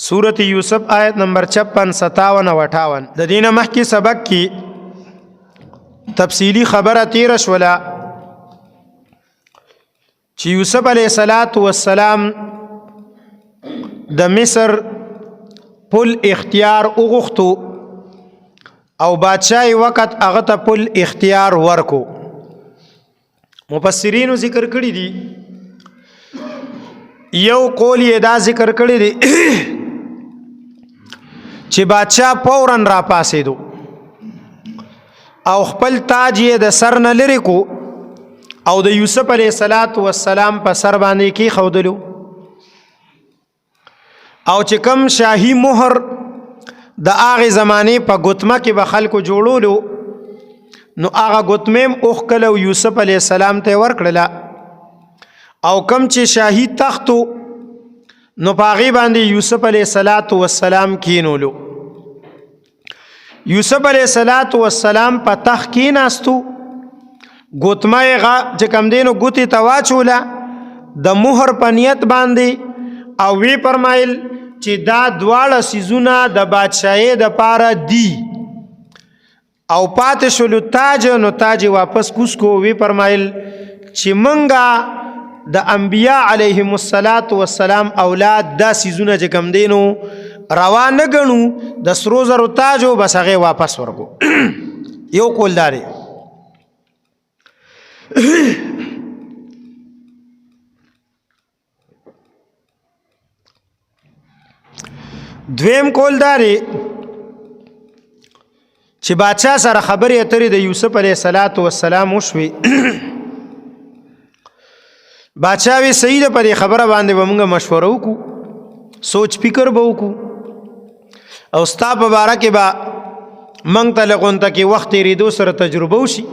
सूरत यूसुफ आयत नंबर 56, 57 और 58 د دینه مخکې سبق کې تفصیلی خبره تیر شوله چې یوسف علیه السلام د مصر پل اختیار وغوښتو او بادشاہي وخت هغه ته پل اختیار ورکو. مفسرینو ذکر کړی دي، یو قول یې دا ذکر کړی دی چې بادشاہ فوراً را پاسېدو او خپل تاج یې د سر نه لرې کو او د یوسف علیه السلام په سر باندې کې خودلو او چې کم شاهي مهر د هغې زمانې په ګوتمه کې به خلکو جوړولو نو هغه ګوتمه هم اوښکله یوسف علیه السلام ته یې ورکړله او کم چې شاهي تختو نو په هغې باندې یوسف علیه السلام کینولو. یوسف علیه السلام په تخت کیناستو، ګوتمه یې چې کوم دی نو ګوتې ته واچوله د مهر په نیت باندې او وی فرمایل چې دا دواړه څیزونه د بادشاهۍ دپاره دي او پاتې شولو تاج، نو تاج واپس کوز کو. وی فرمایل چې منګه د انبیاء علیهم السلام اولاد دا څیزونه چې کوم دی نو روا نه ګڼو، د سرو زرو تاجو بس هغې واپس ورکو. یو قول دا دی. دویم قول دا دی چې بادشاہ سره خبرې اترې د یوسف علیه السلام وشوې. بادشاہ وی صحیح ده، په دې خبره باندې به موږ مشوره وکړو، سوچ فکر به وکړو او ستا په باره کې به موږ ته لغونته کې وخت تېرېدو سره تجربه وشي.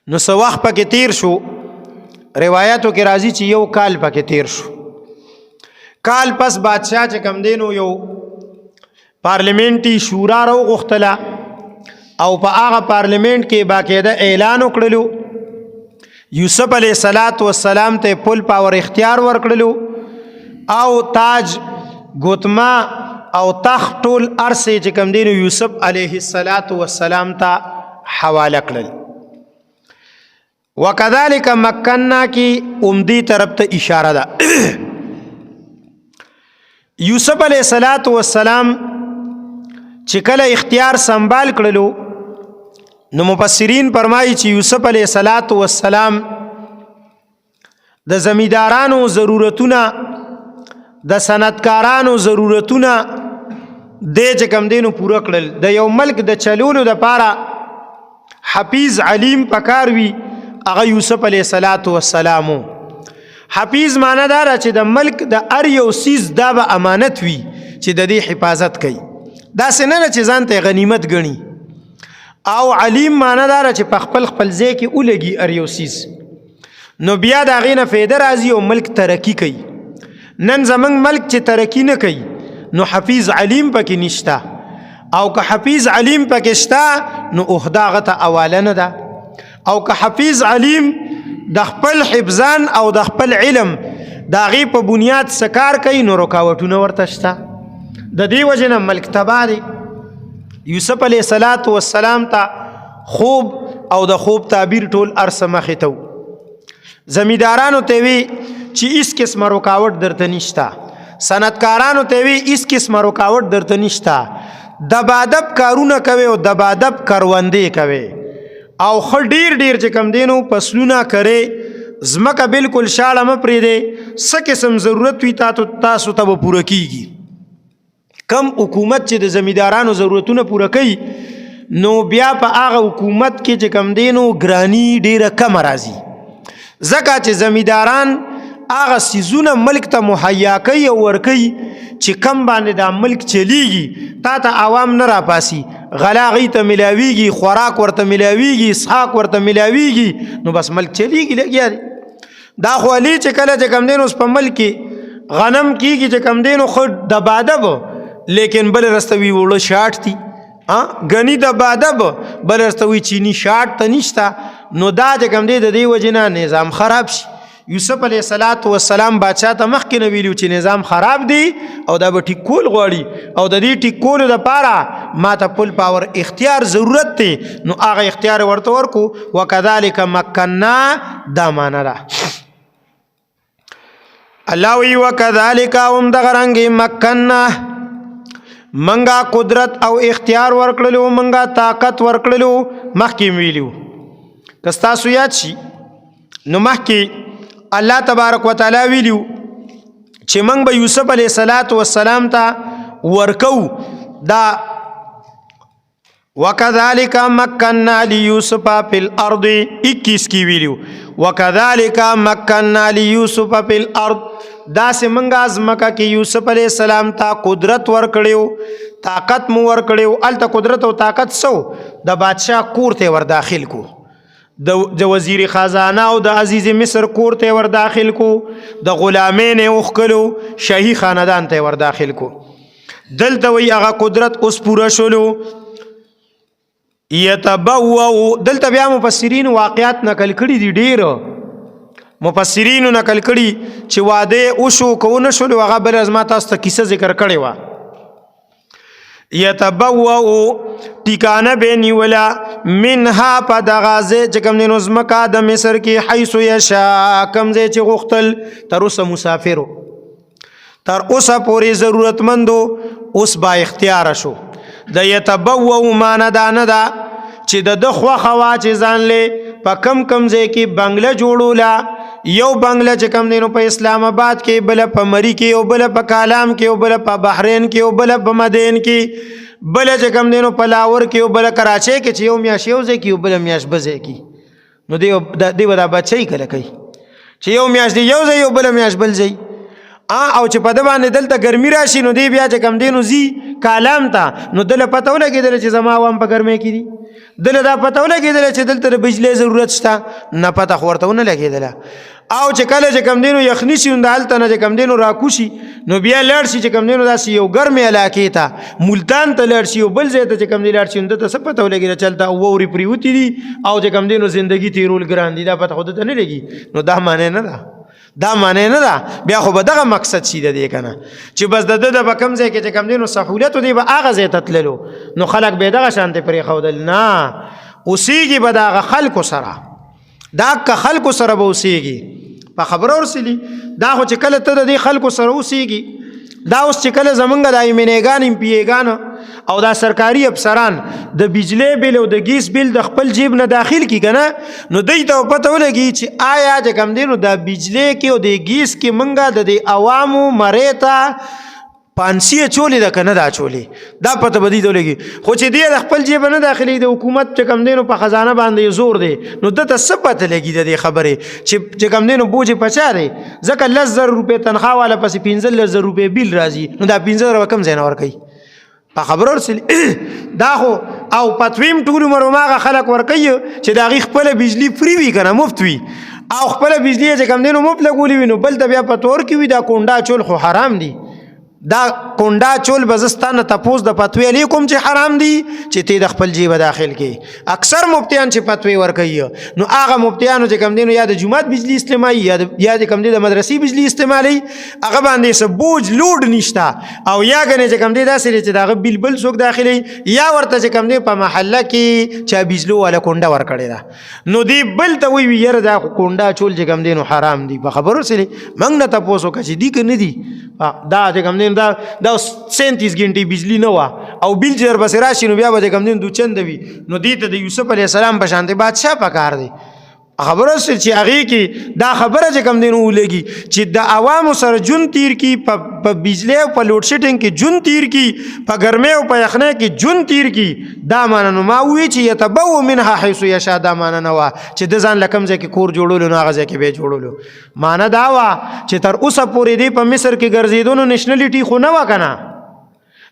نو څه وخت پکې تیر شو، روایاتو کې راځي چې یو کال پکې تیر شو. کال پس بادشاہ چې کم دی نو یو پارلیمنټي شورا راوغوښتله او په هغه پارلیمنټ کې باقاعده اعلان وکړلو یوسف علیه السلام ته پل پاور اختیار ورکړلو او تاج، ګوتما او تخت ټول ارسې چې کم دی نو یوسف علیه السلام ته حواله کړل. وکذالک مکننا کی عمدی طرف ته اشاره ده. یوسف علیه السلام چې کله اختیار سنبال کړلو نو مفسرین فرمایي چې یوسف علیه السلام د زمیندارانو ضرورتونه، د صنعتکارانو ضرورتونه دې چې کوم دی نو پوره کړل. د یو ملک د چلولو دپاره حفیظ علیم پکار وي، هغه یوسف علیه السلام. حفیظ معنی دا چې د ملک د هر یو څیز دا به امانت وي چې د دې حفاظت کوي، داسې نه چې ځان ته غنیمت ګڼي. او علیم معنی دا چې په خپل ځای کې ولګي هر یو څیز، نو بیا د هغې نه فایده راځي او ملک ترقي کوي. نن زمونږ ملک چې ترقي نه کوي نو حفیظ علیم پکې نشته، او که حفیظ علیم پکې شته نو عهده هغه ته حواله نه ده، او که حفیظ علیم د خپل حفظان او د خپل علم د هغې په بنیاد څه کار کوي نو رکاوټونه ورته شته. د دې وجې نه ملک تباه دی. یوسف علیه السلام ته خوب او د خوب تعبیر ټول ارسه مخې ته و. زمیندارانو ته وی چې هیڅ قسمه رکاوټ درته نشته، صنعتکارانو ته وی هیڅ قسمه رکاوټ درته نشته، دبادب کارونه کوي او دبادب کروندې کوي او ښه ډیر چې کم دی نو فصلونه کرې، ځمکه بالکل شاړه مه پرېږدې، څه قسم ضرورت وي تاسو ته به پوره کیږي. کم حکومت چې د زمیندارانو ضرورتونه پوره کوي نو بیا په هغه حکومت کې چې کم دی نو ګراني ډیره کمه راځي، ځکه چې زمینداران هغه څیزونه ملک ته مهیا کوي او ورکوي چې کم باندې دا ملک چلیږي، تا ته عوام نه راپاسي، غلا هغې ته ملاویږي، خوراک ورته ملاویږي، اسحاق ورته ملاویږي، نو بس ملک چلیږي. لګیا دی دا خو علي چې کله چې کم دی نو اوس په ملک کې غنم کېږي چې کم دی نو ښه دبادب، لیکن بل رستوي وړه شاټ دي، غني دبادب، بل رستوي چینی شاټ ته نشته. نو دا چې کم دی د دې وجې نه نظام خراب شي. یوسف علیه السلام بادشاہ ته مخکې نه ویلو چې نظام خراب دی او دا به ټیک کول غواړي او د دې ټیک کولو دپاره ما ته فل پاور اختیار ضرورت دی نو هغه اختیار ورته ورکو وکذلک مکننا دا معنا ده الله وی وکذالک هم دغه رنګ مکننا منګه قدرت او اختیار ورکړلو منګه طاقت ورکړلو مخکې ویلو کستا سو یاد شي نو مخکې الله تبارک وتعالى ویلو چې منګ به یوسف علیه السلام ته ورکو دا وکذالک مکننا لیوسف فی الارض 21 کی ویلو وکذالک مکننا لیوسف فی الارض دا سه منګه ازمکه کې یوسف علیه السلام ته قدرت ورکړیو طاقت مو ورکړیو الته قدرت او طاقت سو د بادشاہ کور ته ور داخل کو د وزیر خزانه او د عزیز مصر کور ته ور داخل کو د غلامین اوخکلو شاهي خاندان ته ور داخل کو دلته وی هغه قدرت اوس پورا شولو یتبوؤ دلته بیا مفسرین واقعات نقل کړي دي ډیر مفسرین نقل کړي چې واده او شو کو نه شول هغه بل از ما تاسو ته کیسه ذکر کړي وا یتبوؤ ټیکانه بینی ولا منها پدغازه چې کوم دینو زمکا د مصر کې حيث یشا کوم ځای چې غختل تر اوسه مسافرو تر اوسه پوری ضرورتمندو اوس با اختیار شو د یتبوؤ معنا دا نه دا چې د خوا خوا چې ځان له په کم ځای کې بنگله جوړولا یو بنگله چې کم دینو په اسلام آباد کې بل په مری کې او بل په کالام کې او بل په بحرین کې او بل په مدین کې بل چې کم دینو په لاور کې او بل کراچۍ کې چې یو میاش یو ځای کې او بل میاش بځای کې نو دی ودا بچي کله کوي چې یو میاش دی یو ځای او بل میاش بل ځای او چې په د باندې دلته ګرمي راشي نو دی بیا چې کم دینو زی کالام ته نو دله پته ولګېدل چې زما وام په ګرمۍ کې دي دله دا پته ولګېدل چې دلته د بجلی ضرورت شته نه پته خو ورته ونه لګېدله او چې کله چې کم دینو یخني شي نو هلته نه چې کم دینو راکوشي نو بیا لاړ شي چې کم دینو داسې یو ګرمې علاقې ته ملتان ته لاړ شي یو بل ځای ته چې کم دی لاړ شي نو دته څه پته ولګېده چې هلته واورې پرېوتې دي او چې کم دینو زندګي تېرول ګران دي دا پته خو دته نه لګي نو دا معنی نه ده دا معنی نه ده بیا خو به دغه مقصد شي د دې کنه چې بس د به کم ځای کې چې کم دینو سهولت دی به هغه ځای ته تللو نو خلک به دغه شانتې پرېښودل نه اوسېږي به د هغه خلکو سره دا که خلکو سره به اوسېږي په خبره ورسېلي دا خو چې کله ته د دې خلکو سره اوسېږي دا اوس چې کله زمونږ د ایمنېګان امپیېګان او دا سرکاري افسران د بجلی بیل او د ګیس بیل د خپل جیب نه داخل کی کنه نو دوی ته پته ولګي چې آیا چې کم دی نو د بجلی کې او د ګیس کې منګه د عوامو مریته پانسیه چولې ده کنه دا چولې دا پته بدی دولېږي خو چې دی د خپل جیب نه داخلي د حکومت چې کم دینو په خزانه باندې زور دی نو دته څه پته لګي د خبرې چې کم دینو بوج پچا دی ځکه 10,000 روپے تنخواه والا پس 15,000 روپے بیل راځي نو دا 15,000 کم ځای نه ورکوي په خبرو ورسېلي دا خو او پتویم ټول عمر هماغه خلک ورکوي چې د هغې خپله بجلي فری وي که نه مفت وي او خپله بجلي یې چې کم دی نو مفت لګولي وي نو بل ته بیا پته ورکوي وي دا کونډا چول خو حرام دي دا کونډا چول به زه ستا نه تپوس د فتوی علیکم چې حرام دي چې تی د خپل جیبه داخل کې اکثر مفتیان چې فتوی ورکوي نو هغه مفتیانو چې کم دی نو یا د جومات بجلی استعمالي یا د کم دی د مدرسې بجلی استعمالي هغه باندې څه بوج لوډ نشته او یا ګنې چې کم دی داسې دی چې د هغه بیل بل څوک داخلي یا ورته چې کم دی په محله کې چا بجلو والا کونډه ورکړې ده نو دی بل ته وایي یاره دا کونډا چول چې کم دی نو حرام دي په خبرو سره موږ نه تپوس وکړه چې دي که نه دي دا چې کم دی دا 37 غنټې بجلی نه وه او بیل چې در پسې راشي نو بیا به چې کم دی دوچنده وي نو دې ته د یوسف علیه السلام په شانتې بادشاه پکار دی خبره سره چې هغې کې دا خبره چې کم دی نو ولګي چې د عوامو سره جون تیر کی په بجلی او په لوډ شیډنګ کې جون تیر کی په ګرمۍ او په یخنۍ کې جون تیر کی دا معنی نو ما ووایي چې یتبوؤ منها حیث یشاء دا معنی نه وه چې د ځان له کوم ځای کې کور جوړولو نو هغه ځای کې به یې جوړولو معنی دا وه چې تر اوسه پورې دی په مصر کې ګرځېدو نو نیشنلټي خو نه وه که نه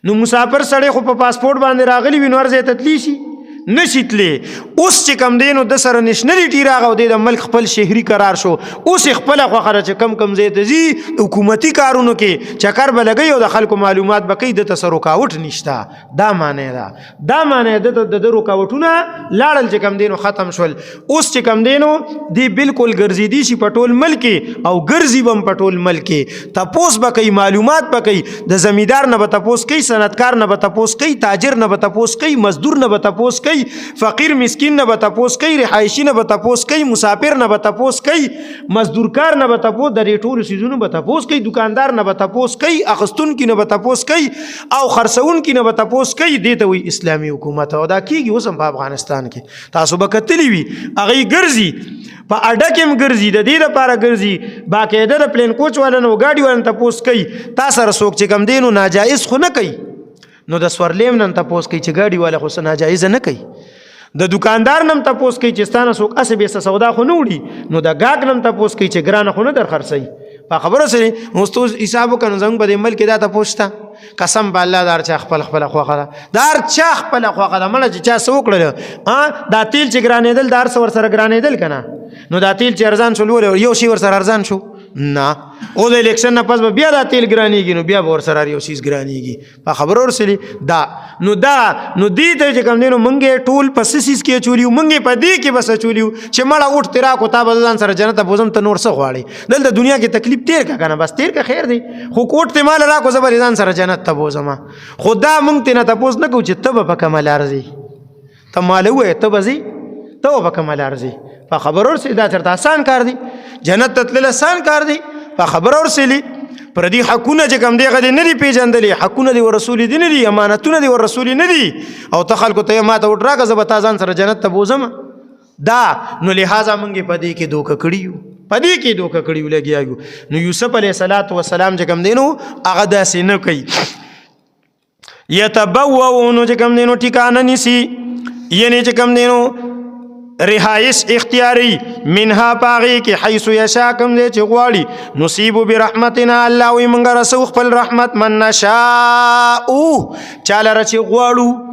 نو مسافر سړی خو په پاسپورټ باندې راغلی وي نو هر ځای ته تللی شي نشیتلې. اوس چې کم دی نو د سره نشنلټي راغی او د ملک خپل شهري قرار شو. اوس خپله خوښه چې کم ځای ته ځي حکومتي کارونو کې چکر به لګوي او د خلکو معلومات به کوي، دته څه رکاوټ نشته. دا معنی ده، دا معنی ده د رکاوټونه لاړل چې کم دی نو ختم شول. اوس چې کم دی نو دی بالکل ګرځېدي شي په ټول ملک او ګرځي به هم په ټول ملک. تپوس به کوي، معلومات به کوي، د زمیندار نه به تپوس کوي، صنعتکار نه به تپوس کوي، تاجر نه به تپوس کوي، مزدور نه به تپوس کوي، فقیر مسکین نه به تپوس کوي، رهایشي نه به تپوس کوي، مسافر نه به تپوس کوي، مزدورکار نه به تپوس، د دې ټولو څیزونو به تپوس کوي، دکاندار نه به تپوس کوي، اخیستونکي نه به تپوس کوي او خرڅونکي نه به تپوس کوي. دې ته وایي اسلامي حکومت. او دا کېږي اوس هم په افغانستان کې. تاسو به کتلی وي هغوی ګرځي په اډه کې هم ګرځي، د دې لپاره ګرځي باقاعده د پلین کوچ والن او ګاډي والن تپوس کوي. تا سره څوک چې کم دی نو ناجایز خو نه کوي، نو د سورلیم نن تپوس کوي چې ګاډي والا خو څه ناجایزه نه کوي. د دکاندار نم تپوس کوي چې ستانه څوک اسې بېسه سودا خو نه وړي، نو د ګاګ نم تپوس کوي چې ګرانه خو نه در خرڅوي. په خبره سره اوس ته حساب وکړه زموږ په دې ملک دا تپوس شته. قسم به الله دار چا خپله خوښه ده، دار چا خپله خوښه ده. مړه چې چا څه وکړل دا تیل چې ګرانېدل دا هر څه ورسره ګرانېدل که نه، نو دا تیل چې ارزان شو ولې یو شی ورسره ارزان شو نه. او د الیکشن نه پس به بیا دا تیل ګرانېږي، نو بیا به ورسره یو څیز ګرانېږي. په خبره ورسلي دا نو دې ته چې کوم دی نو موږ یې ټول په څه څیز کې اچولي وو، موږ یې په دې کې بس اچولي وو چې مړه اوټ تې راکړو تا به ځان سره جنت ته بوځم، ته نور څه غواړې؟ دلته دنیا کې تکلیف تېر که که نه، بس تېر که خیر دی، خو کوټ ته مال راکړو زه به ځان سره جنت ته بوځم. خو دا موږ ترې نه تپوس نه کوو چې ته به په کومه لار ځې، ته ماله ووایې ته به ځې، ته به په کومه لار ځې. په خبره ورسېلي دا چېرته اسان کار دی؟ جنت ته تلل اسان کار دی؟ په خبره ورسېلي پردي حقونه چې کوم دی هغه دې نه دي پېژندلي، حقونه دې ورسولي دي نه دي، امانتونه دې ورسولي نه دي، او ته خلکو ته یې ما ته وټ راکړه زه به تا ځان سره جنت ته بوځم. دا نو لہذا موږ یې په دې کې دوکه کړي یو، په دې کې دوکه کړي یو، لګیا یو. نو یوسف علیه السلام چې کوم دی نو هغه داسې نه کوي. یتبوؤ نو چې کوم دی نو ټیکانه نیسي، یعنې چې کوم دی نو رهایش اختیاری منها پاغي کې حيث یشا کوم دی چې غواړي. نصیب برحمتنا الله وي موږ رسو خپل رحمت من نشاء چاله رچې غواړو،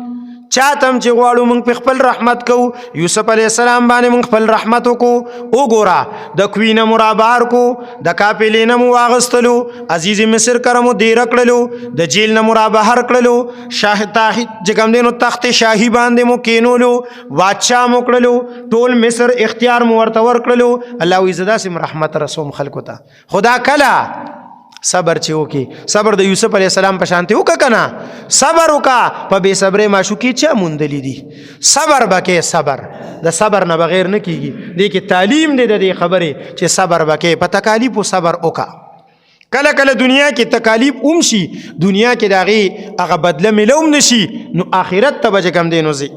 چاتم چې غواړو موږ په خپل رحمت کو. یوسف علیه السلام باندې موږ خپل رحمت وکړو. وګوره د کوینه مرابار کو، د کاپلې نه مو واغستلو، عزیز مصر کرمو دیر کړلو، د جیل نه مرابهر کړلو، شاه چې کوم دی نو تخت شاهي باندې مو کینولو، بادشاه مو کړلو، ټول مصر اختیار مو ورته ورکړلو. الله وایي زه داسې رحمت رسوم خلکو ته. خدا کله صبر چې وکي، صبر د یوسف علیه السلام په شانتي وکه کنه، صبر وکا په بې صبرۍ معشوقي چا موندلی دي. صبر بکې، صبر د صبر نه بغیر نه کیږي. دې کې تعلیم دی د دې خبرې چې صبر بکې، په تکالیفو صبر وکا. کله کله دنیا کې تکالیف اوم شي، دنیا کې د هغې هغه بدله میلوم نشي، نو آخرت ته به چې کوم دی نو ځي.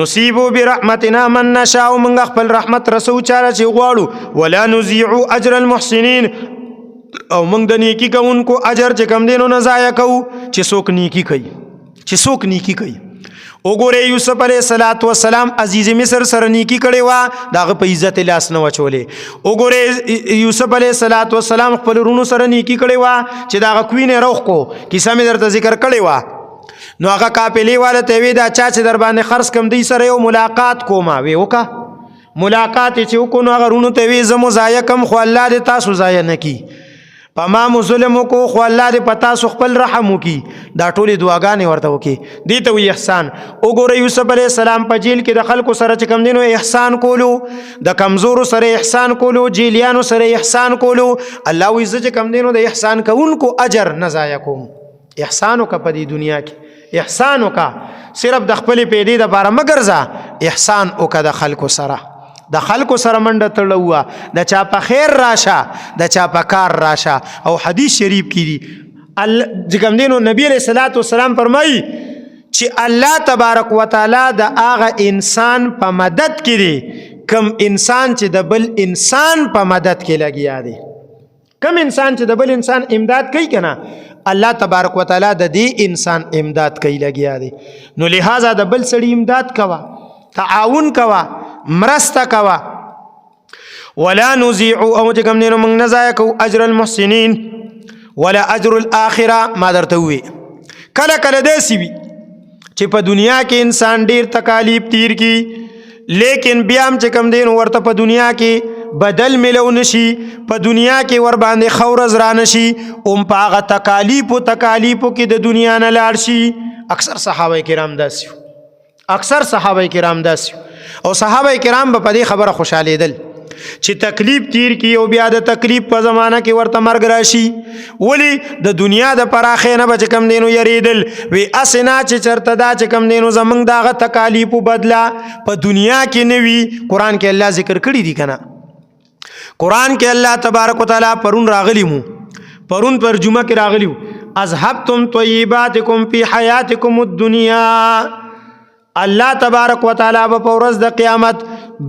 نصیبو برحمتنا من نشاء موږ خپل رحمت رسو چاله چې غواړو. ولا نضيع اجر المحسنین او موږ د نیکی کوونکو اجر چې کم دی نو نه ضایع کوو. چې څوک نیکی کوي، چې څوک نیکی کوي. وګورئ یوسف علیه السلام عزیز مصر سره نیکی کړې وه، د هغه په عزت لاس نه وچولې. وګورئ یوسف علیه السلام خپل ورونو سره نیکی کړې وه چې د هغه کوینې روخ کو، کیسه مې درته ذکر کړې وه. نو هغه قافلې والا ته وی دا چا چې در باندې خرڅ کم دی سره یو ملاقات کومه، وی وکړه. ملاقات چې وکړو نو هغه رونو ته وی زه مو ضایع کم خو الله دې تاسو ضایع نه کي، په ما مو ظلم وکړو خو الله دې په تاسو خپل رحم وکړي. دا ټولې دعاګانې ورته وکړي، دې ته وایي احسان. وګوره یوسف علیه السلام په جیل کې د خلکو سره چې کوم دی نو احسان کولو، د کمزورو سره احسان کولو، جیلیانو سره احسان کولو. الله وایي زه چې کوم دی نو د احسان کوونکو اجر نه ضایع کوم. احسان وکړه په دې دنیا کې، احسان وکړه، صرف د خپلې پیدې دپاره مه ګرځه، احسان وکړه د خلکو سره. د خلکو سره منډه تړوه، د چا په خیر راشه، د چا په کار راشه. او حدیث شریف کې دي چې کوم دی نو نبی علیه السلام فرمایي چې الله تبارک وتعالی د هغه انسان په مدد کې دی کم انسان چې د بل انسان په مدد کې لګیا دی. کم انسان چې د بل انسان امداد کوي که نه، الله تبارک وتعالی د دې انسان امداد کوي لګیا دی. نو لہذا د بل سړي امداد کوه، تعاون کوه، مرسته کوه. ولا نضيع او چې کوم دی نو موږ نه ضایع کوو اجر المحسنین ولا اجر الاخره. ما درته ووی کله کله داسې وي چې په دنیا کې انسان ډیر تکالیف تیر کی لیکن بیا هم چې کم دین ورته په دنیا کې بدل ملو نشي په دنیا کې ور باندې خورز را نشي په هغه تکالیفو کې د دنیا نه لاړ شي. اکثر صحابه کرام داسي او صحابه کرام په دې خبره خوشاله دل چې تکلیف تیر کی او بیا د تکلیف په زمانہ کې ورته مرګ راشي. ولی د دنیا د پراخې نه بچ کم دینو یریدل وی اسنا چې چرته دا چې کم دینو زمنګ داغه تکالیف بدلا په دنیا کې نوي. قران کې الله ذکر کړی دی کنه، قران کې الله تبارک وتعالى پرون پر جمعه کې راغلیو اذهبتم طیباتکم فی حیاتکم الدنیا. الله تبارک وتعالى په ورځ د قیامت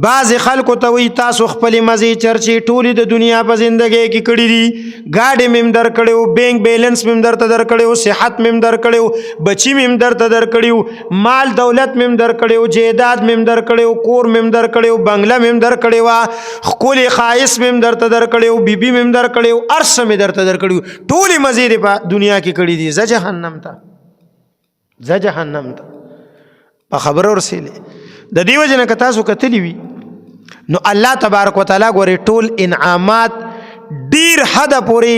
بعض خلکو ته وی تاسو خپل مزي چرچی ټولي د دنیا په زندګۍ کې کړی دي، گاډي مم در کړو، بینک بیلنس مم در ته در کړو، صحت مم در کړو، بچی مم در ته در کړو، مال دولت مم در کړو، جیداد مم در کړو، کور مم در کړو، بنگله مم در کړو، خپل خاص مم در ته در کړو، بیبي مم در کړو، ارس مم در ته در کړو، ټولي مزي په دنیا کې کړی دي. ز جهنم ته په خبر ورسېله. د دیو جن ک تاسو کتلی وی نو الله تبارک وتعالى غوري ټول انعامات ډیر حد پورې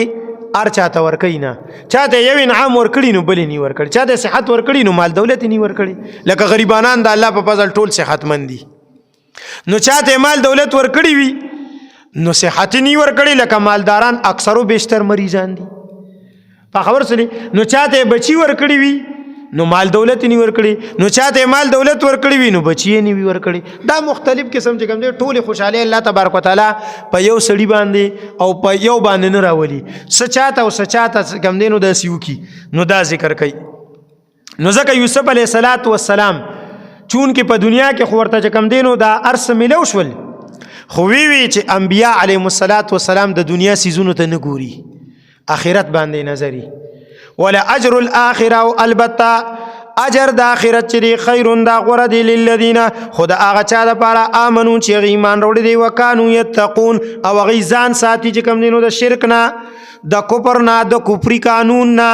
ارچاته ور کینا. چاته یو انعام ور کړی نو بل نه ور کړی، چاته صحت ور کړی نو مال دولت نه ور کړی. لکه غریبانان د الله په فضل ټول صحت مندي، نو چاته مال دولت ور کړی وی نو صحت نه ور کړی. لکه مالداران اکثرو بیشتر مریضان دي په خبر سره. نو چاته بچی ور کړی وی نو مال دولت نی ور کړی، نو چاته مال دولت ور کړی وی نو بچی نی ور کړی. دا مختلف قسم چې کوم دي ټول خوشاله الله تبارک وتعالى په یو سړی باندې او په یو باندې نه راولي. سچاته کوم دي نو د سیو کی نو دا ذکر کوي. نو ځکه یوسف علیه السلام چون کې په دنیا کې خورته کوم دي نو دا ارس ملو شول، خو وی چې انبیاء علیهم السلام د دنیا سيزونو ته نه ګوري، اخرت باندې نظری. ولا اجر الاخره البته اجر د اخرت چې خیرون دا غره دی للذین خدا هغه چا د پاره امنو چې ایمان وروړي دی وکانو یتقون او غیزان ساتي چې کوم دینو د شرک نه، د کفر نه، د کفر قانون نه،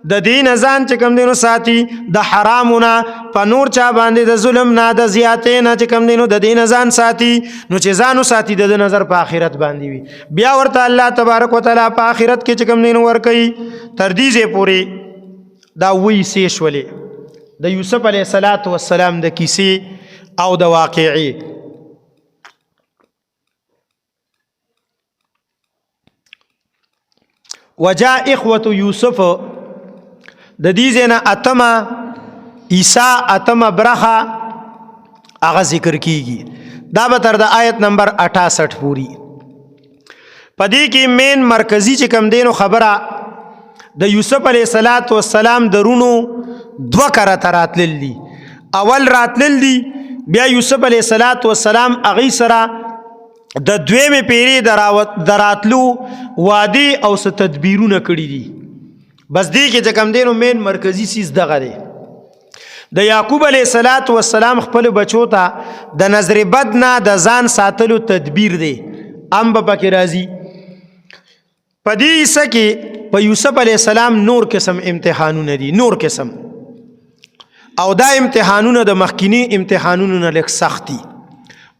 د دین ځان چې کوم دینو ساتي، د حرامونه په نور چا باندې د ظلم نه، د زیاتې نه چې کوم دینو د دین ځان ساتي. نو چې ځانو ساتي د نظر په آخرت باندې وي. بیا ورته الله تبارک وتعالى په آخرت کې چې کوم دینو ور کوي تر دې پورې دا وی سي شولې د یوسف علیه السلام د کیسې او د واقعي. وجاء اخوة یوسف د دې زنه اتمه عیسی اتمه برخه هغه ذکر کیږي. دا به تر د آیت نمبر 68 پوری. پدې کې مین مرکزی چې کم دینو خبره د یوسف علیه السلام درونو دو کرته راتللی. اول راتللی بیا یوسف علیه السلام اغي سره د دویمه پیری دراتلو وادي او ست تدبیرونه کړی دي. بس دی کې چې کم دینو مین مرکزی سیز دغه دی. د یعقوب علیه السلام خپل بچو ته د نظر بد نه د ځان ساتلو تدبیر دی. ام به پکې راځي. په دې سکه په یوسف علیه السلام نور قسم امتحانونه دي، نور قسم، او دا امتحانونه د مخکینی امتحانونو نه لږ سخت دي.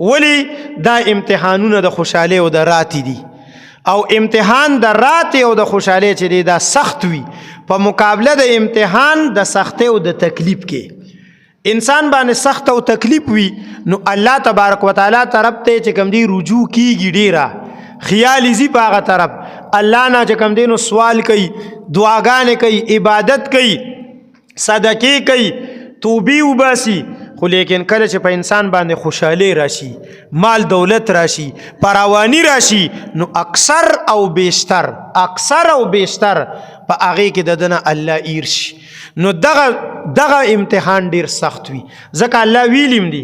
ولی دا امتحانونه د خوشاله او د راتی دي، او امتحان د راتی او د خوشاله چې دی دا سخت وي په مقابله د امتحان د سخت او د تکلیف کې. انسان باندې سخت او تکلیف وي نو الله تبارک وتعالى طرف ته چې کوم دی رجوع کیږي، ډیره خیال زی پاغه طرف الله نه چې کوم دی نو سوال کوي، دعاګانې کوي، عبادت کوي، صدقې کوي، توبې وباسي. خو لیکن کله چې په انسان باندې خوشاله راشي، مال دولت راشي، فراوانی راشي، نو اکثر او بیشتر په هغه کې د دنه الله ایرشي. نو دغه امتحان ډیر سخت وي. ځکه الله ویلیم دی،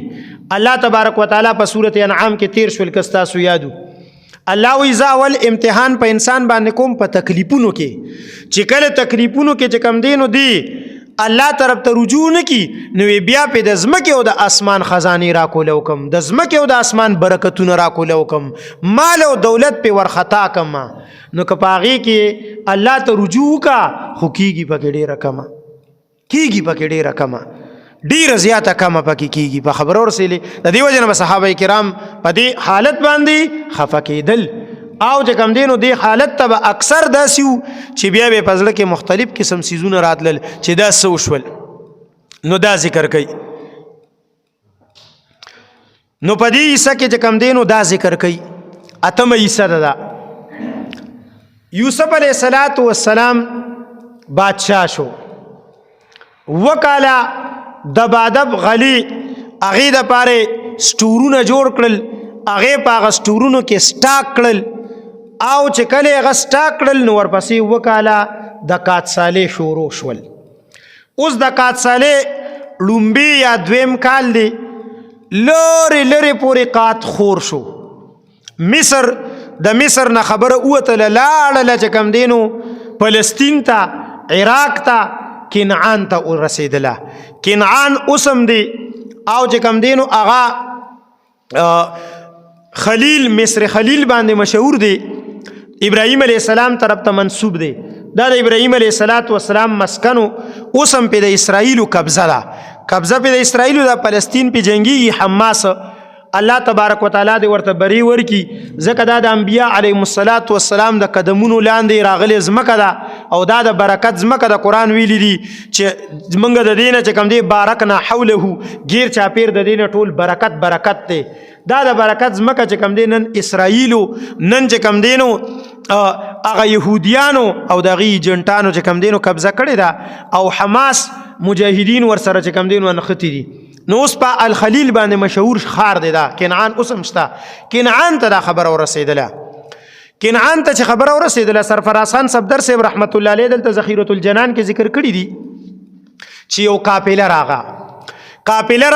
الله تبارک وتعالى په سورۃ انعام کې 13 شول کستا سو یادو. الله وی زاول امتحان په انسان باندې کوم په تکلیفونو کې، چې کله تکلیفونو کې چې کم دینو دی الله طرف ته رجوع نکی نو بیا په د زمکه او د اسمان خزانه را کولو کم، د زمکه او د اسمان برکتونه را کولو کم، مال او دولت په ورخطا کم. نو کپاغي کې الله ته رجوع کا خو کیږي پکې ډېر کما، کیږي پکې ډېر کما. ډیره زیاته کمه پکې کیږي په خبرو ورسېلې. د دې وجه نه به صحابه کرام په دې حالت باندې خفه کېدل او چې کوم دی نو دې حالت ته به اکثر داسې وو چې بیا به په زړه کې مختلف قسم څیزونه راتلل چې دا څه وشول. نو دا ذکر کوي. نو په دې حصه کې چې کوم دی نو دا ذکر کوي. اتمه حصه ده دا یوسف علیه السلام بادشاہ شو. وکاله دبادب غلی هغې دپاره سټورونه جوړ کړل. هغې په هغه سټورونو کې سټاک کړل او چې کله هغه سټاک کړل نو ورپسې وکاله د کاتسالې شروع شول. اوس د کاتسالې لومبي یا دویم کال دی لرې لرې پورې قات خور شو. مصر د مصر نه خبره ووتله لاړله چې کوم دی نو فلسطین ته عراق ته کنعان ته ورسېدله. کنعان اوسم دی او چې کوم دی نو هغه خلیل مصر خلیل باندې مشهور دی. ابراهیم علیه السلام طرف ته منسوب دی. دا د ابراهیم علیه السلام مسکنو اوسم په د اسرائیلو قبضه ده. قبضه په د اسرائیلو د فلسطین په جنگي حماس الله تبارک وتعالی دې ورته بری ورکی ځکه دا د انبیاء علیهم السلام د قدمونو لاندې راغلي ځمکه ده او دا د برکت ځمکه د قرآن ویلی دي چې موږ د دې نه چې کوم دی بارکنا حوله غیر چاپیر د دې نه ټول برکت دی. دا د برکت ځمکه چې کوم دی نن اسرائیلو نن چې کوم دی نو هغه یهودیانو او د هغې ایجنټانو چې کوم دی نو قبضه کړې ده او حماس مجاهدین ورسره چې کوم دی نو نښتي دي. نو اوس په الخلیل باندې مشهور ښار دی دا کنعان اوسم شته. کنعان ته دا خبره ورسېدله. کنعان ته چې خبره ورسېدله سرفراز خان صفدر صاحب رحمت الله علیه دلته ذخیرة الجنان کې ذکر کړي دي چې یو قافله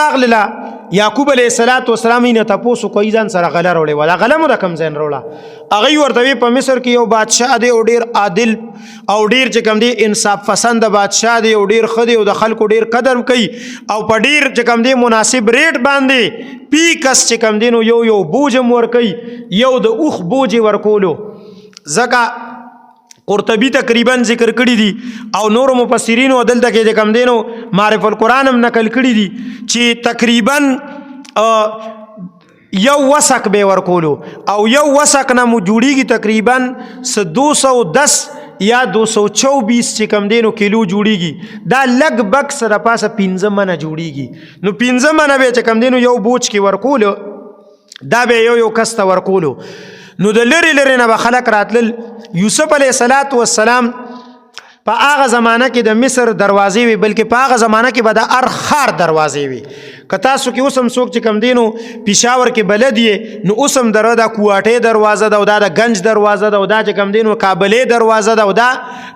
راغله. یعقوب علیه السلام یې نه تپوس کوي ځان سره غله راوړې وه. دا غله مو د کوم ځای نه راوړه؟ هغوی ورته وی په مصر کې یو بادشاه دی او ډېر عادل او ډېر چې کوم دی انصاف پسند بادشاه دی او ډېر ښه دی او د خلکو ډېر قدر کوي او په ډېر چې کوم دی مناسب ریټ باندې پی کس چې کوم دی نو یو بوج هم ورکوي یو د اوښ بوج یې ورکولو. ځکه قرطبی تقریبا ذکر کړي دي او نور مفسرینو دلته کې د کوم دی نو معرف القرآن هم نقل کړي دي چې تقریبا یو وسق به ورکولو او یو وسق نه مو جوړیږي تقریبا 210 یا 224 چې کوم دی نو کیلو جوړیږي. دا لګ بګ سره پاسه 15 منه جوړیږي. نو 15 منه به چې کوم دی نو یو بوج کې ورکولو دا به یو کس ته ورکولو. نو د لری لری نه به خلق راتلل. یوسف علیه السلام په هغه زمانه کې د مصر دروازې وي بلکې په هغه زمانه کې به د هر ښار دروازې وي. که تاسو کې اوس هم څوک چې کوم دی نو پېښور کې بلد یې نو اوس هم دره دا کوواټې دروازه ده او دا د گنج دروازه ده او دا چې کوم دی نو کابلې دروازه ده او دا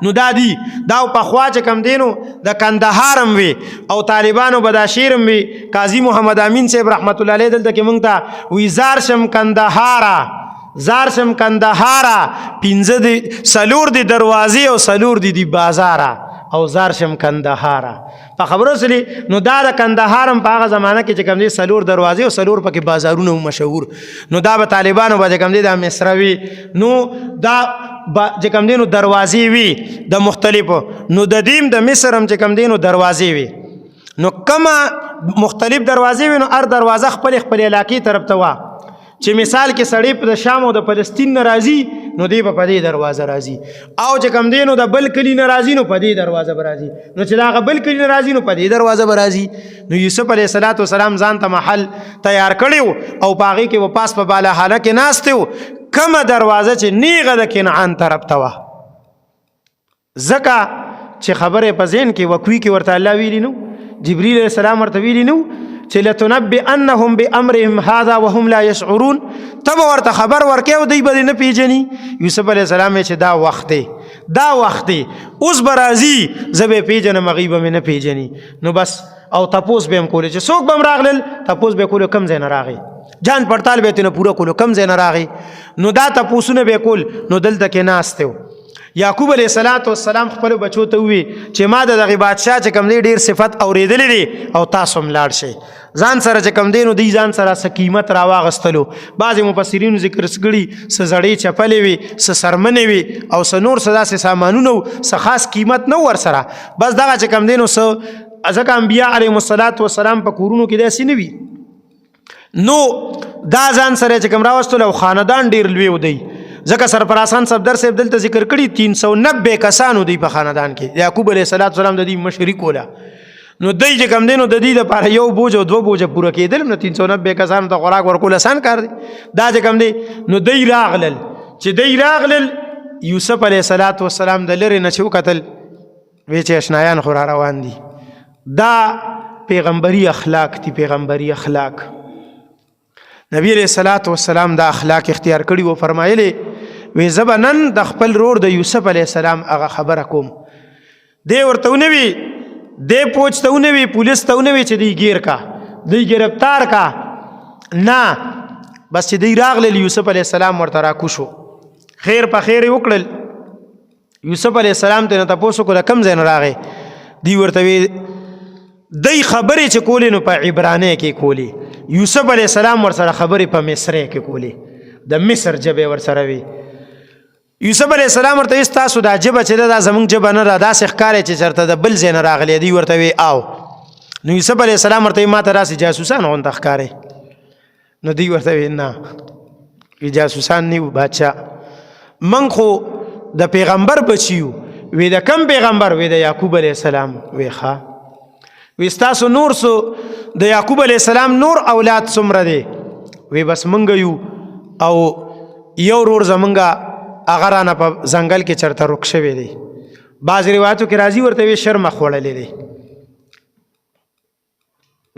نو دا دي دا پخوا چې کوم دی نو د کندهار هم وي او طالبانو به دا شعر هم وي. قاضي محمد امین صاحب رحمت الله علیه دلته کې موږ ته وی زار شم کندهاره زار شم کندهاره 15 دی سلور دی دروازې او سلور دی بازاره او زار شم کندهاره. په خبرو سلی نو دا د کندهار هم په هغه زمانه کې چې کوم دی سلور دروازې او سلور پکې بازارونه مشهور. نو دا به طالبانو به چې کوم دی دا مصر وي نو دا چې کوم دی نو دروازې وي د مختلفو. نو د دیم د مصر هم چې کوم دی نو دروازې وي. نو کما مختلف دروازې وي نو هر دروازه خپل علاقې طرف ته وه چې مثال کې سړی په د شام او د فلسطین نه راځي نو دی به په دې دروازه راځي او چې کوم دی نو د بل کلي نه راځي نو په دې دروازه به راځي نو چې د هغه بل کلي نه راځي نو په دې دروازه به راځي. نو یوسف علیه السلام ځان ته محل تیار کړی او په هغې کې و پاس په بالا حاله کې ناست و. کومه دروازه چې نیغه د کنعان طرف ته وه ځکه چې خبرې په ذهن کې وکوي کې ورته الله ویلي نو جبریل علیه السلام ورته ویلي نو چې لتنبئنهم بامرهم هذا وهم لا يشعرون. ته به ورته خبر ورکې او دوی به نه پیژني. یوسف علیه السلام چې دا وخت دی اوس به راځي زه به پیژنم هغوی به مې نه پیژني. نو بس او تپوس به هم کولی چې څوک به هم راغلل تپوس به کولو کوم ځای نه راغی جان پړتال به یې ترنه پوره کولو کوم ځای نه راغی. نو دا تپوسونه به یې کول. نو دلته کې ناست و. یعقوب علیه السلام خپل بچو ته ووی چې ما د دغه بادشاه چې کوم دی ډېر صفت اورېدلی دی او تاسو هم لاړ شئ. ځان سره چې کوم دی نو دی ځان سره څه قیمت راواغستلو. بعضې مفسرینو ذکر کړي څه زړې چپلې وي څه سرمنې وي او څه نور څه داسې سامانونه و څه خاص قیمت نه ورسره. بس دغه چې کوم دی نو څه ځکه انبیاء علیهم السلام په کورونو کې داسې نه وي نو دا ځان سره چې کوم راوستل او خاندان ډیر لوی ودی ځکه سرپرستان صفدر صاحب دلته ذکر کړي 390 کسانو دی په خاندان کې یعقوب علیه السلام د دې مشري کوله نو دای چې کوم دینو د دې لپاره یو بوج او دوه بوج پوره کېدل نو 390 کسانو ته خوراک ورکول آسان کار دی دا چې کوم دی نو دای راغلل چې دای راغلل یوسف علیه السلام د لری نه چې وکتل وی چې اشنایان خو را روان دي دا پیغمبري اخلاق دي پیغمبري اخلاق نبی علیہ السلام دا اخلاق اختیار کړي وو فرمایلی وی زبنن د خپل رور د یوسف علیہ السلام هغه خبره کوم دی ورته ونوي دی پوښتنه ونوي پولیس ته ونوي چې دی گیر کا دی گرفتار کا نه بس چې دی راغله یوسف علیہ السلام ورته را کوشو خیر په خیر وکړل یوسف علیہ السلام ته تاسو کوله کم زین راغې دی ورته وی دی خبرې چې کولې نو په عبرانی کې کولې یوسف علیہ السلام ورسره خبرې په مصری کې کولې د مصر جبه ورسره وی یوسف علیہ السلام ورته تاسو دا جبه چې دا زمونږ جبه نه را داسې ښکارې چې چېرته د بل ځای نه راغلی دی ورته وی او نو یوسف علیہ السلام ورته ما ته راسې جاسوسان غونته ښکارې نو دی ورته وی نه وی جاسوسان نه وو بادشاه من خو د پیغمبر بچیو وی د کم پیغمبر وی د یعقوب علیہ السلام وی ښه وی ستاسو نور سو د یعقوب علیہ السلام نور اولاد څومره دی وی بس منګ یو او یو رور زمونږه هغه رانه په ځنګل کې چرته رک شوی دی بعض روایتو کې راځي ورته وی شرمه خوړلی دی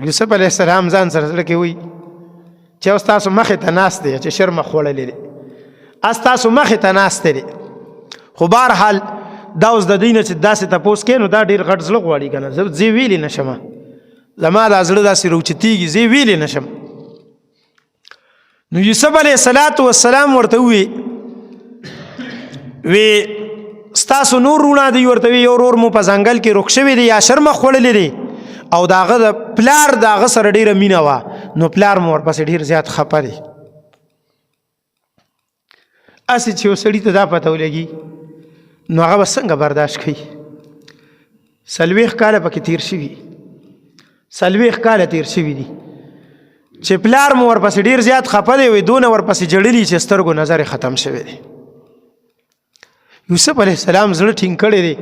یوسف علیہ السلام ځان سره زړه کې وی چې اوس تاسو مخې ته ناست دی چې شرمه خوړلی دی اس تاسو مخې ته ناست دی خو بهرحال دا اوس د دینه چې داسې تپوس کې نو دا ډېر غټ زړه غواړي که نه زه ویلی نشم زما دا زړه داسې روچتېږي زه ویلی نشم نو یوسف علیه السلام ورته ووی وی ستاسو نور رونه دی ورته وی یو رور مو په ځنګل کې رک شوی دی یا شرمه خوړلی دی او د هغه د پلار د هغه سره ډېره مینه وه نو پلار مو ورپسې ډېر زیات خفه دی هسې چې یو سړي ته دا پته ولګي نو هغه به څنګه برداشت کوي 40 کاله پکې تیر شوي 40 کاله تیر شوي دي چې پلار مو ورپسې ډېر زیات خفه دی وی دونه ورپسې جړلي چې سترګو نظر ختم شوی دی یوسف علیہ السلام زړه ټینګ کړی دی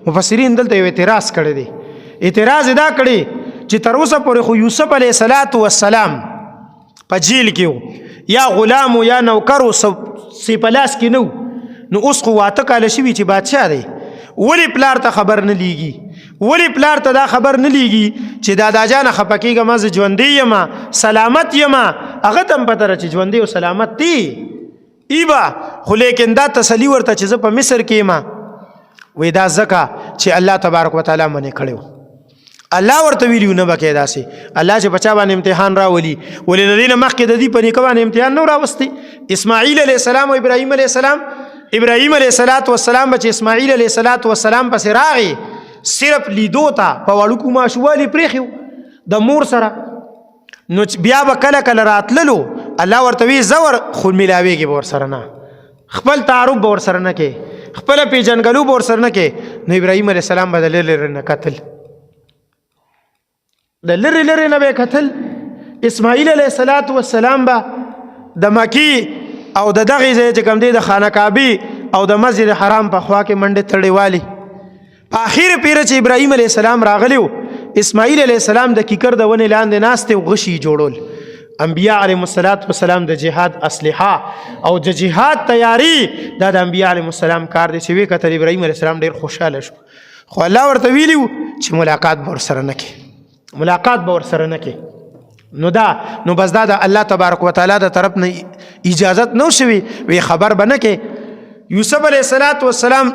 مفسرین دلته یو اعتراض کړی دی اعتراض دا کړی چې تر اوسه پورې خو یوسف علیہ السلام په جیل کې یا غلام یا نوکر سی پلاس کې نو اوس خو واته کاله شوي چې بادشاه دی ولې پلار ته خبر نه لیږي ولې پلار ته دا خبر نه لیږي چې دادا جانه خفه کېږم زه ژوندی یم سلامت یم هغه ته هم پته ده چې ژوندی او سلامت دی ایبا خو لیکن دا تسلی ورته چې زه په مصر کې یم وی دا ځکه چې الله تبارک وتعالی منې کړی و الله ورته ویلي نه به کې داسې الله چې بچا باندې امتحان راولي ولې د دې نه مخکې د دې په نیکه باندې امتحان نه راوستی اسماعیل علیه السلام او ابراهیم علیه السلام ابراهیم علیه السلام بچ اسماعیل علیه السلام پسې راغی صرف لیدو ته په وړوکو ماشووالي پرېښي د مور سره نو بیا به کله کله راتللو الله ورته وی زور خو میلاویږي به ورسره نه خپل تعارف به ورسره نه کې خپله پیژنګلو به ورسره نه کې نو ابراهیم علیه السلام به د لرې لرې نه کتل د لرې لرې نه به کتل اسماعیل علیه السلام به د مکی او د دغې ځای چې کوم دی د خانه کعبې او د مسجد حرام په خوا کې منډې تړې والي په اخر پیره چې ابراهیم علیه السلام راغلی و اسماعیل علیه السلام د کیکر د ونې لاندې ناست او غشي جوړول انبیاء علیهم السلام د جهاد اسلحه او د جهاد تیاری دا د انبیاء علیهم السلام کار دی چې وی کتل ابراهیم علیه السلام ډیر خوشاله شو خو الله ورته ویلی چې ملاقات به ورسره نه کې نو بس دا د الله تبارک وتعالی د طرف نه اجازت نو شوي وی خبر به نه کې یوسف علیه السلام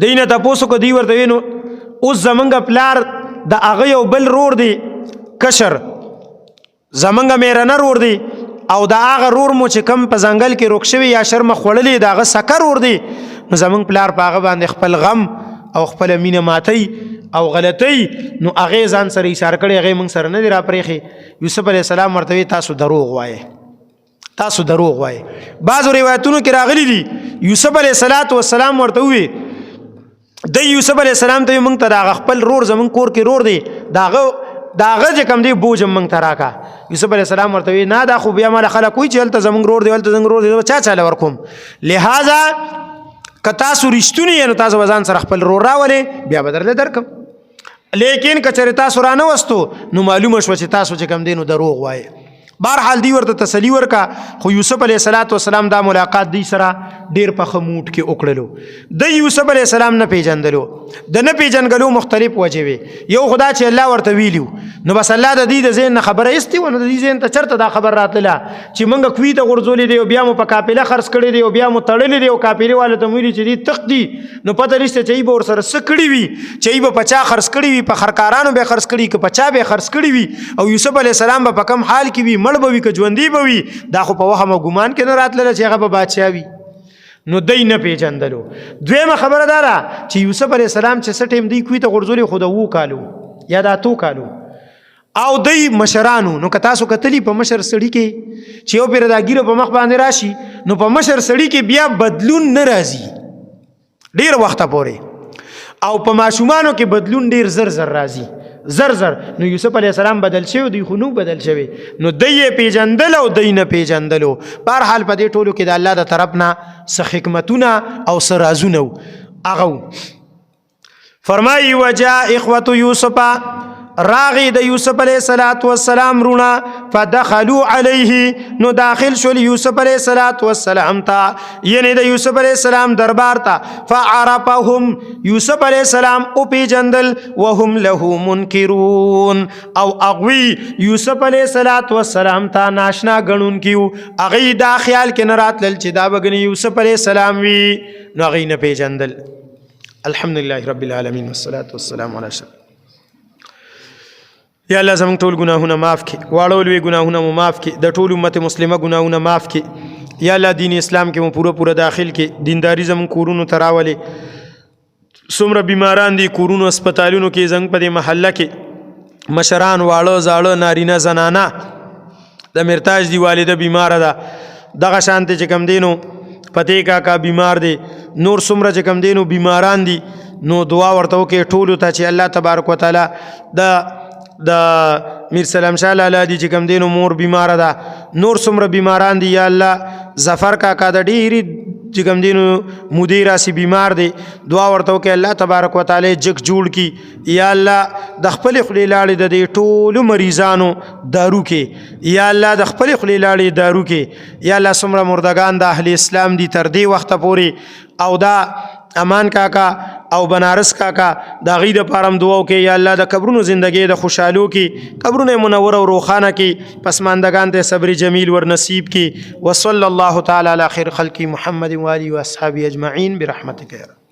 دینه تاسو کو دی ورته وینو اوس زمونږ پلار د هغه یو بل رور دی کشر زمونږ میرنه رور دی او د هغه رور مو چې کم په ځنګل کې روک شوي یا شرمه خوړلې د هغه سکه رور دی نو زمونږ پلار په هغه باندې خپل غم او خپل مینه ماتۍ او غلطۍ نو هغې ځان سره ایثار کړی هغې موږ سره نه دی راپرېښې یوسف علیه السلام ورته وی تاسو دروغ وایې بعضو روایتونو کې راغلی دي یوسف علیه السلام ورته ووی د یوسف علی السلام ته موږ ته دا خپل رور زمون کور کې رور دی داغه چې کم دی بوج موږ ته راکا یوسف علی السلام ورته نه دا خو بیا مال خلک کوئی چې هلته زمون رور دی هلته زمون رور دی چا چاله ورکوم لہذا که تاسو رښتونی نو تاسو وزن سره خپل رور راولې بیا بدرله درکم لیکن کچره تاسو را نه وستو نو معلومه شو چې تاسو چې کم دی نو دروغ وایي بهرحال دی ورته تسلی ورکا خو یوسف علیه السلام دا ملاقات دی سره ډیر په خموټ کې وکړلو د یوسف علیه السلام نه پیژندلو د نه پیژنګلو مختلف وجې وي یو خدا چې الله ورته ویلیو نو بس الله د دې د ذهن خبره استی ونه د دې ذهن ته چرته دا خبر راتله چې موږ کوي ته غرزولې دی او بیا مو په قافله خرڅ کړی دی او بیا مو تړلې دی او قافله والے ته ویلي چې دې تخت دی نو پته نشته چې به ور سره سکړی وي چې به پچا خرڅ کړی وي په خرکارانو به خرڅ کړی که پچا به خرڅ کړی وي او یوسف علیه السلام په کم حال کې وي مړ به وي که ژوندی به وي دا خو په وهم او ګمان کې نه راتله چې هغه به بادشاه وي نو دی نه پیژندلو دویمه خبره دا ده چې یوسف علیه السلام چې څه ټیم دی کوی ته غورځولې خو د 2 کالو یا د 8 کالو او دی مشرانو نو که تاسو کتلی په مشر سړي کې چې یو پیر دا ګیره په مخ باندې راشي نو په مشر سړي کې بیا بدلون نه راځي ډیر وخت پورې او په ماشومانو کې بدلون ډیر زر زر راځي زر نو یوسف علیه السلام بدل شوی دی خو نو بدل شوی نو دی پیژندل او دی نه پیژندلو بهر حال په دې ټولو کې د الله د طرف نه څه حکمتونه او څه رازونه هغه فرمایي وجاء اخوة یوسف راغی د یوسف علیه السلام رونا فدخلوا علیه نو داخل شول یوسف علیه السلام تا یعنی د یوسف علیه السلام دربار تا فعرفهم یوسف علیه السلام او پیجندل وهم له منکرون او اغوی یوسف علیه السلام تا ناشنا گنون کیو اغی دا خیال کې نرات لل چې دا بگنی یوسف علیه السلام وی نو اغی نه پیجندل الحمدلله رب العالمین والصلاة والسلام علی اشرف یا الله زمونږ ټول ګناهونه معاف کړي واړه لوی ګناهونه مو معاف کړي د ټول امت مسلمه ګناهونه معاف کړي یا الله دین اسلام کې مو پوره داخل کړي دینداری زمونږ کورونو ته راولې څومره بیماران دي کورونو هسپتالونو کې زمونږ په دې محله کې مشران واړه زاړه نارینه زنانه د مرتاج دی والده بیماره ده دغه شانته چې کم دینو پته کاکا بیمار دی نور څومره چې کم دینو بیماران دي نو دعا ورته وکړي ټولو ته چې الله تبارک وتعالى د میر سلام شاه لالا دی چې کم دینو مور بیماره ده نور څومره بیماران دي یا الله ظفر کاکا د ډیری چې کم دینو مدیر اسی بیمار دی دعا ورته وکړي الله تبارک وتعالى جګ جوړ کی یا الله د خپل خلی لاړې د دې ټولو مریضانو دارو کې یا الله د خپل خلی لاړې دارو کې یا الله څومره مردگان د اهل اسلام دي تر دې وخت پورې او دا امان کاکا او بنارس کاکا دا غي د پارم دعا وکي یا الله د قبرونو زندگی د خوشحالو کی قبرونه منور او روخانه کی پسماندگان ته صبر جمیل ور نصیب کی وصلی الله تعالی علی خیر خلق محمد و آله و اصحابہ اجمعین برحمتک یا رب